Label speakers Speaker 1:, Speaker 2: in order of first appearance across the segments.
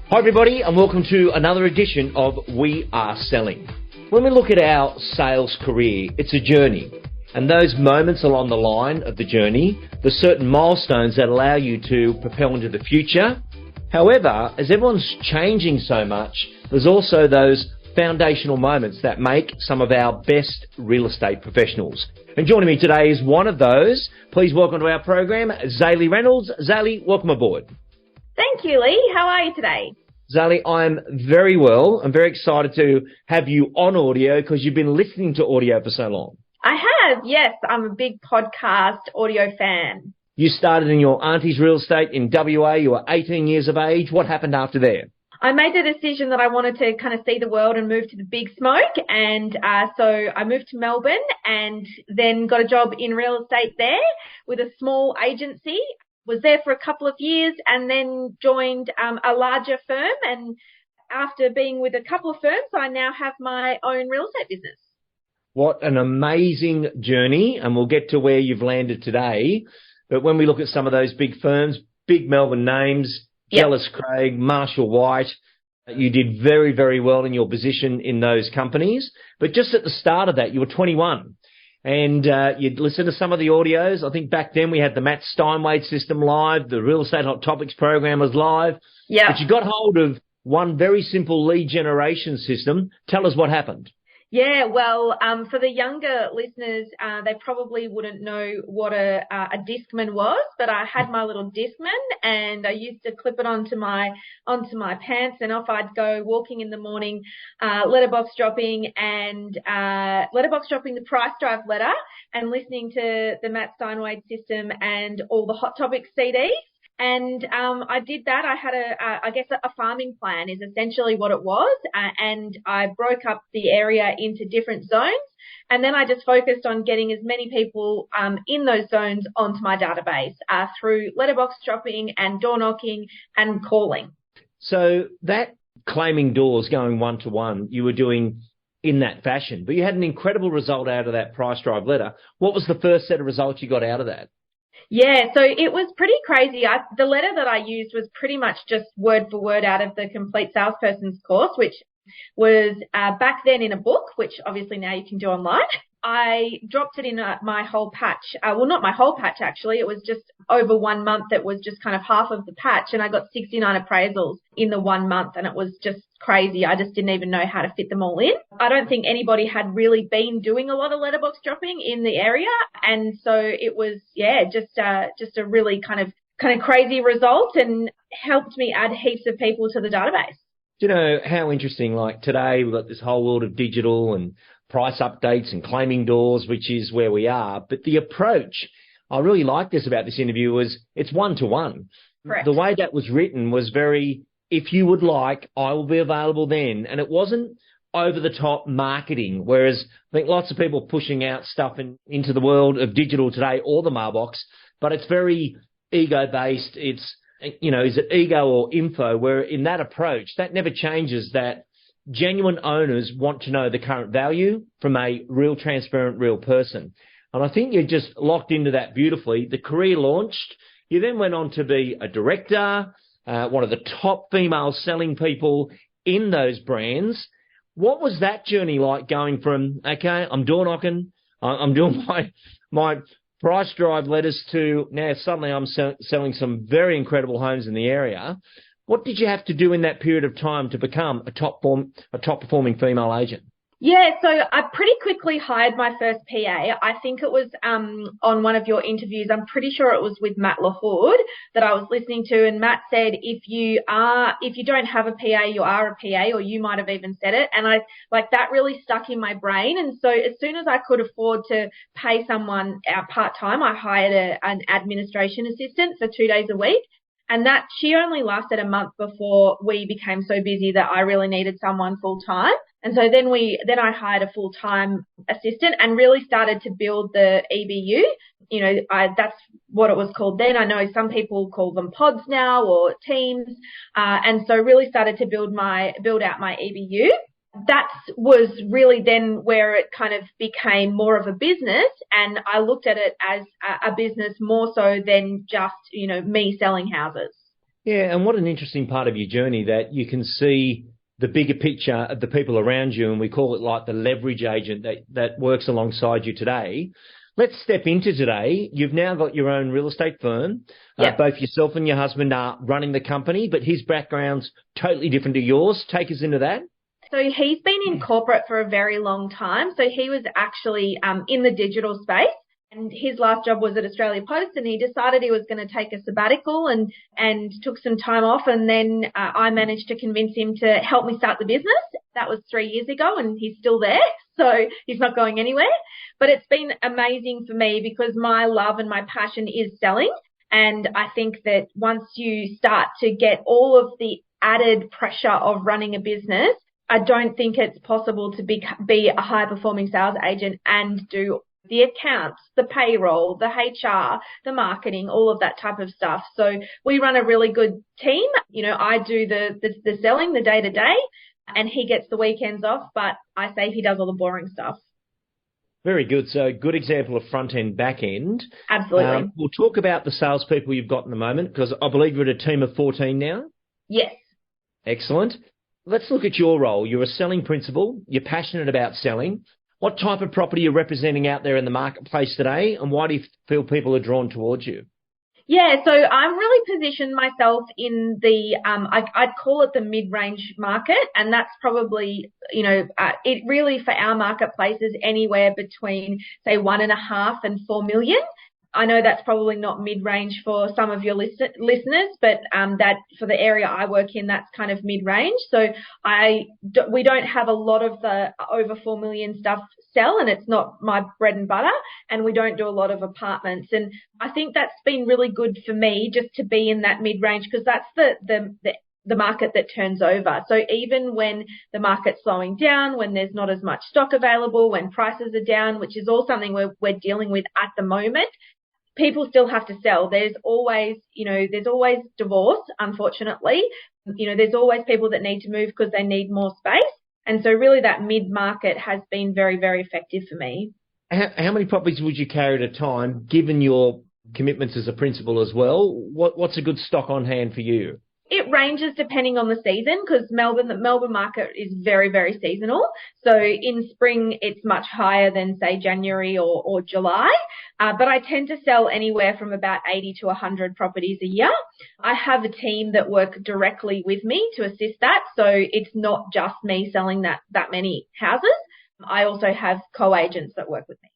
Speaker 1: Hi everybody, and welcome to another edition of We Are Selling. When we look at our sales career, it's a journey. And those moments along the line of the journey, the certain milestones that allow you to propel into the future. However, as everyone's changing so much, there's also those foundational moments that make some of our best real estate professionals. And joining me today is one of those. Please welcome to our program, Zali Reynolds. Zali, welcome aboard.
Speaker 2: Thank you, Lee. How are you today?
Speaker 1: Zali, I'm very well. I'm very excited to have you on audio because you've been listening to audio for so long.
Speaker 2: I have, yes. I'm a big podcast audio fan.
Speaker 1: You started in your auntie's real estate in WA. You were 18 years of age. What happened after there?
Speaker 2: I made the decision that I wanted to kind of see the world and move to the big smoke. And so I moved to Melbourne and then got a job in real estate there with a small agency. Was there for a couple of years and then joined a larger firm. And after being with a couple of firms, I now have my own real estate business.
Speaker 1: What an amazing journey. And we'll get to where you've landed today. But when we look at some of those big firms, big Melbourne names, Jellis Craig, Marshall White, you did very, very well in your position in those companies. But just at the start of that, you were 21. And you'd listen to some of the audios. I think back then we had the Matt Steinway system live. The Real Estate Hot Topics program was live.
Speaker 2: Yeah.
Speaker 1: But you got hold of one very simple lead generation system. Tell us what happened.
Speaker 2: Yeah, well, for the younger listeners, they probably wouldn't know what a Discman was, but I had my little Discman and I used to clip it onto my pants and off I'd go walking in the morning, letterbox dropping the price drive letter and listening to the Matt Steinway system and all the Hot Topics CDs. And I did that. I had a farming plan is essentially what it was. And I broke up the area into different zones. And then I just focused on getting as many people in those zones onto my database through letterbox dropping and door knocking and calling.
Speaker 1: So that claiming doors going one-to-one, you were doing in that fashion. But you had an incredible result out of that price drive letter. What was the first set of results you got out of that?
Speaker 2: Yeah, so it was pretty crazy. The letter that I used was pretty much just word for word out of the Complete Salesperson's course, which was back then in a book, which obviously now you can do online. I dropped it in my whole patch. Well, not my whole patch, actually. It was just over 1 month. It was just kind of half of the patch. And I got 69 appraisals in the 1 month. And it was just crazy. I just didn't even know how to fit them all in. I don't think anybody had really been doing a lot of letterbox dropping in the area. And so it was, just a really kind of crazy result and helped me add heaps of people to the database.
Speaker 1: Do you know how interesting, like today we've got this whole world of digital and price updates and claiming doors, which is where we are. But the approach, I really like this about this interview, was it's one-to-one.
Speaker 2: Correct.
Speaker 1: The way that was written was very, if you would like, I will be available then. And it wasn't over-the-top marketing, whereas I think lots of people pushing out stuff into the world of digital today or the mailbox, but it's very ego-based. It's, is it ego or info, where in that approach, that never changes, that genuine owners want to know the current value from a real, transparent, real person. And I think you just locked into that beautifully. The career launched. You then went on to be a director, one of the top female selling people in those brands. What was that journey like going from, okay, I'm door knocking, I'm doing my price drive letters to now suddenly I'm selling some very incredible homes in the area. What did you have to do in that period of time to become a top performing female agent?
Speaker 2: Yeah, so I pretty quickly hired my first PA. I think it was on one of your interviews. I'm pretty sure it was with Matt LaHood that I was listening to, and Matt said if you don't have a PA, you are a PA, or you might have even said it. And that really stuck in my brain. And so as soon as I could afford to pay someone part-time, I hired an administration assistant for 2 days a week. And that she only lasted a month before we became so busy that I really needed someone full time. And so then I hired a full time assistant and really started to build the EBU. That's what it was called then. I know some people call them pods now or teams. And so really started to build out my EBU. That was really then where it kind of became more of a business, and I looked at it as a business more so than just, me selling houses.
Speaker 1: Yeah, and what an interesting part of your journey that you can see the bigger picture of the people around you, and we call it like the leverage agent that works alongside you today. Let's step into today. You've now got your own real estate firm.
Speaker 2: Yep.
Speaker 1: Both yourself and your husband are running the company, but his background's totally different to yours. Take us into that.
Speaker 2: So he's been in corporate for a very long time. So he was actually in the digital space, and his last job was at Australia Post, and he decided he was going to take a sabbatical and took some time off. And then I managed to convince him to help me start the business. That was 3 years ago, and he's still there. So he's not going anywhere. But it's been amazing for me because my love and my passion is selling. And I think that once you start to get all of the added pressure of running a business, I don't think it's possible to be a high-performing sales agent and do the accounts, the payroll, the HR, the marketing, all of that type of stuff. So we run a really good team. You know, I do the selling, the day-to-day, and he gets the weekends off, but I say he does all the boring stuff.
Speaker 1: Very good. So good example of front end, back end.
Speaker 2: Absolutely.
Speaker 1: We'll talk about the salespeople you've got in the moment because I believe you're at a team of 14 now.
Speaker 2: Yes.
Speaker 1: Excellent. Let's look at your role. You're a selling principal. You're passionate about selling. What type of property are you representing out there in the marketplace today, and why do you feel people are drawn towards you?
Speaker 2: Yeah, so I'm really positioned myself in the, I'd call it the mid-range market, and that's probably, it really for our marketplace is anywhere between, say, 1.5 and 4 million. I know that's probably not mid-range for some of your listeners, but that for the area I work in, that's kind of mid-range. So we don't have a lot of the over 4 million stuff sell, and it's not my bread and butter, and we don't do a lot of apartments. And I think that's been really good for me just to be in that mid-range because that's the market that turns over. So even when the market's slowing down, when there's not as much stock available, when prices are down, which is all something we're dealing with at the moment, people still have to sell. There's always divorce, unfortunately. There's always people that need to move because they need more space. And so really that mid-market has been very, very effective for me.
Speaker 1: How many properties would you carry at a time, given your commitments as a principal as well? What's a good stock on hand for you?
Speaker 2: It ranges depending on the season because the Melbourne market is very, very seasonal. So in spring, it's much higher than, say, January or July. But I tend to sell anywhere from about 80 to 100 properties a year. I have a team that work directly with me to assist that. So it's not just me selling that many houses. I also have co-agents that work with me.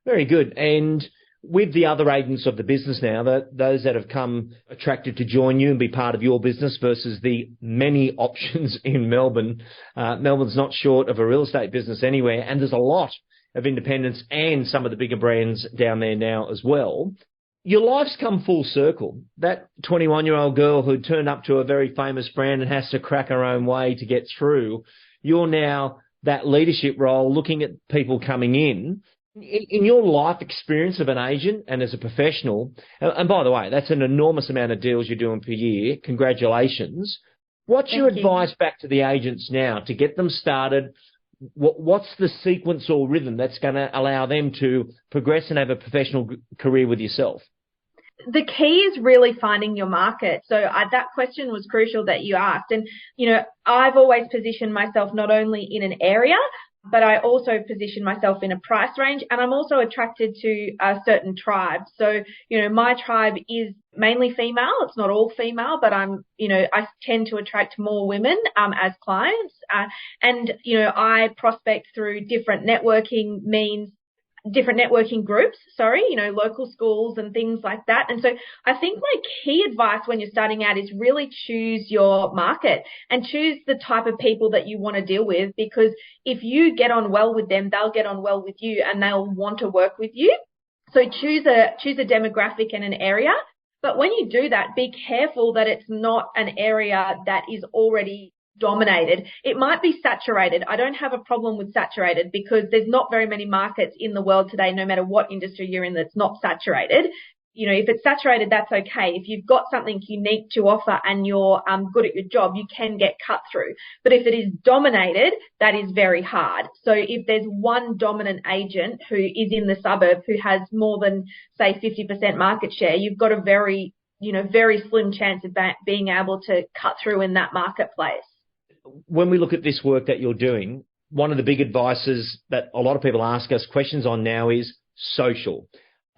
Speaker 2: Very
Speaker 1: good. And with the other agents of the business now, those that have come attracted to join you and be part of your business versus the many options in Melbourne, Melbourne's not short of a real estate business anywhere, and there's a lot of independents and some of the bigger brands down there now as well. Your life's come full circle. That 21-year-old girl who turned up to a very famous brand and has to crack her own way to get through, you're now that leadership role looking at people coming in. In your life experience of an agent and as a professional, and by the way, that's an enormous amount of deals you're doing per year. Congratulations. What's your advice back to the agents now to get them started? What's the sequence or rhythm that's going to allow them to progress and have a professional career with yourself?
Speaker 2: The key is really finding your market. So that question was crucial that you asked. And, I've always positioned myself not only in an area, but I also position myself in a price range, and I'm also attracted to certain tribes. So, my tribe is mainly female. It's not all female, but I tend to attract more women as clients. I prospect through different networking groups, local schools and things like that. And so I think my key advice when you're starting out is really choose your market and choose the type of people that you want to deal with, because if you get on well with them, they'll get on well with you and they'll want to work with you. So choose a demographic and an area. But when you do that, be careful that it's not an area that is already dominated. It might be saturated. I don't have a problem with saturated because there's not very many markets in the world today, no matter what industry you're in, that's not saturated. If it's saturated, that's okay. If you've got something unique to offer and you're good at your job, you can get cut through. But if it is dominated, that is very hard. So if there's one dominant agent who is in the suburb who has more than, say, 50% market share, you've got a very very slim chance of being able to cut through in that marketplace.
Speaker 1: When we look at this work that you're doing, one of the big advices that a lot of people ask us questions on now is social.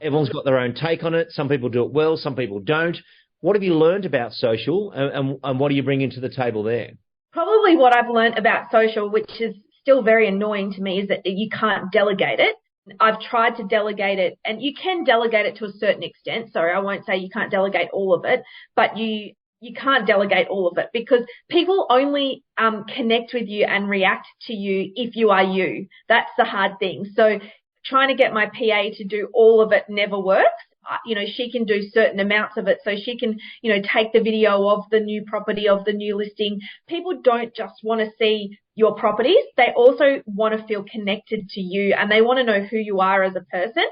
Speaker 1: Everyone's got their own take on it. Some people do it well, some people don't. What have you learned about social, and what do you bring into the table there?
Speaker 2: Probably what I've learned about social, which is still very annoying to me, is that you can't delegate it. I've tried to delegate it, and you can delegate it to a certain extent. Sorry, I won't say you can't delegate all of it, but you can't delegate all of it, because people only connect with you and react to you if you are you. That's the hard thing. So trying to get my PA to do all of it never works. She can do certain amounts of it. So she can, take the video of the new property, of the new listing. People don't just want to see your properties. They also want to feel connected to you, and they want to know who you are as a person.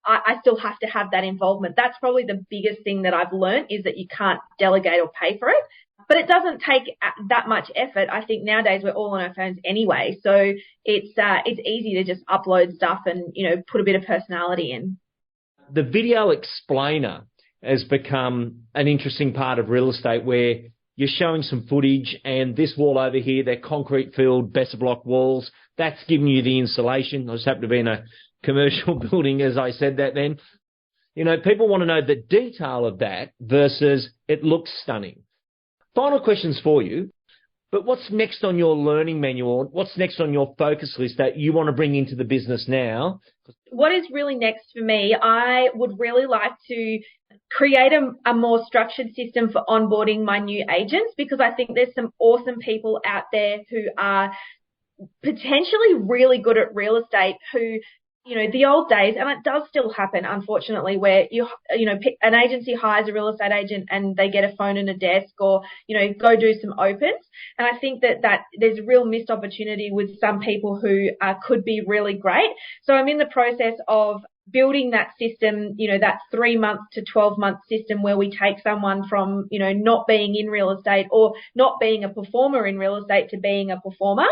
Speaker 2: I still have to have that involvement. That's probably the biggest thing that I've learned, is that you can't delegate or pay for it. But it doesn't take that much effort. I think nowadays we're all on our phones anyway. So it's easy to just upload stuff and, put a bit of personality in.
Speaker 1: The video explainer has become an interesting part of real estate, where you're showing some footage, and this wall over here, they're concrete filled Besser block walls. That's giving you the insulation. I just happen to be in a commercial building as I said that then. People want to know the detail of that versus it looks stunning. Final questions for you, but what's next on your learning manual? What's next on your focus list that you want to bring into the business now?
Speaker 2: What is really next for me, I would really like to create a more structured system for onboarding my new agents, because I think there's some awesome people out there who are potentially really good at real estate, who, the old days, and it does still happen, unfortunately, where an agency hires a real estate agent and they get a phone and a desk, or, go do some opens. And I think that there's a real missed opportunity with some people who could be really great. So I'm in the process of building that system, that 3 month to 12-month system, where we take someone from, not being in real estate or not being a performer in real estate to being a performer.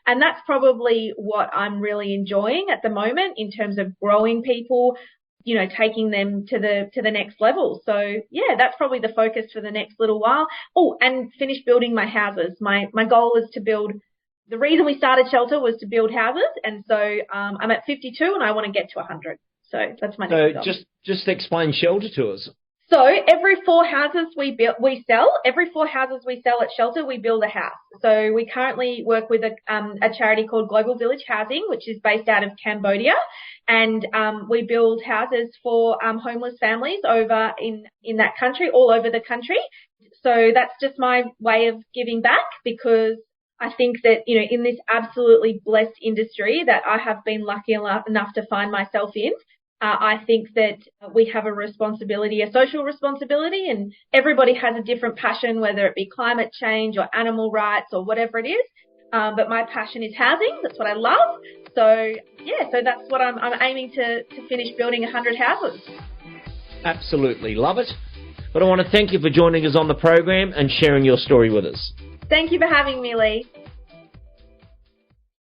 Speaker 2: And that's probably what I'm really enjoying at the moment, in terms of growing people, taking them to the next level. So yeah, that's probably the focus for the next little while. Oh, and finish building my houses. My goal is to build. The reason we started Shelter was to build houses. And so, I'm at 52 and I want to get to 100. So that's my next goal.
Speaker 1: Just explain Shelter to us.
Speaker 2: So every 4 houses we sell at Shelter, we build a house. So we currently work with a charity called Global Village Housing, which is based out of Cambodia, and we build houses for homeless families over in that country, all over the country. So that's just my way of giving back, because I think that, in this absolutely blessed industry that I have been lucky enough to find myself in, I think that we have a responsibility, a social responsibility, and everybody has a different passion, whether it be climate change or animal rights or whatever it is. But my passion is housing. That's what I love. So yeah, so that's what I'm aiming to finish building 100 houses.
Speaker 1: Absolutely love it. But I want to thank you for joining us on the program and sharing your story with us.
Speaker 2: Thank you for having me, Lee.